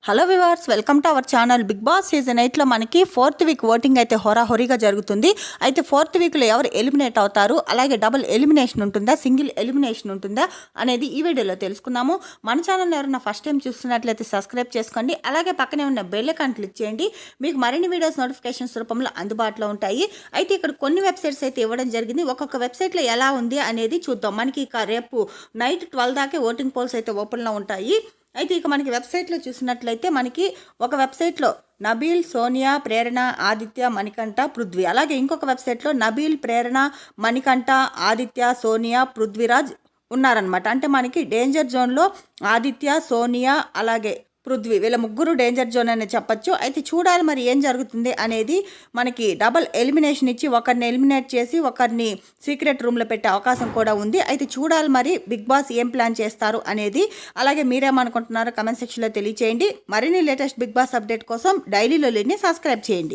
Hello viewers, welcome to our channel. Bigg Boss season 8లో మనకి 4th week voting అయితే హోరాహోరీగా జరుగుతుంది. అయితే 4th వీక్లో ఎవరు ఎలిమినేట్ అవుతారు, అలాగే డబుల్ ఎలిమినేషన్ ఉంటుందా, సింగిల్ ఎలిమినేషన్ ఉంటుందా అనేది ఈ వీడియోలో తెలుసుకుందాము. మన ఛానల్ ఎవరైనా ఫస్ట్ టైం చూస్తున్నట్లయితే సబ్స్క్రైబ్ చేసుకోండి. అలాగే పక్కనే ఉన్న బెల్ ఐకాన్ క్లిక్ చేయండి. మీకు మరిన్ని వీడియోస్ నోటిఫికేషన్స్ రూపంలో అందుబాటులో ఉంటాయి. అయితే ఇక్కడ కొన్ని వెబ్సైట్స్ అయితే ఇవ్వడం జరిగింది. ఒక్కొక్క వెబ్సైట్లో ఎలా ఉంది అనేది చూద్దాం. మనకి ఇక రేపు నైట్ 12 దాకే ఓటింగ్ పోల్స్ అయితే ఓపెన్లో ఉంటాయి. అయితే ఇక మనకి వెబ్సైట్లో చూసినట్లయితే మనకి ఒక వెబ్సైట్లో నబీల్, సోనియా, ప్రేరణ, ఆదిత్య, మణికంఠ, పృథ్వీ, అలాగే ఇంకొక వెబ్సైట్లో నబీల్, ప్రేరణ, మణికంఠ, ఆదిత్య, సోనియా, పృథ్వీరాజ్ ఉన్నారనమాట. అంటే మనకి డేంజర్ జోన్లో ఆదిత్య, సోనియా, అలాగే పృథ్వీ, వీళ్ళ ముగ్గురు డేంజర్ జోన్ అనే చెప్పచ్చు. అయితే చూడాలి మరి ఏం జరుగుతుంది అనేది. మనకి డబల్ ఎలిమినేషన్ ఇచ్చి ఒకరిని ఎలిమినేట్ చేసి ఒకరిని సీక్రెట్ రూమ్లో పెట్టే అవకాశం కూడా ఉంది. అయితే చూడాలి మరి బిగ్ బాస్ ఏం ప్లాన్ చేస్తారు అనేది. అలాగే మీరేమనుకుంటున్నారో కమెంట్ సెక్షన్లో తెలియచేయండి. మరిన్ని లేటెస్ట్ బిగ్ బాస్ అప్డేట్ కోసం డైలీలో సబ్స్క్రైబ్ చేయండి.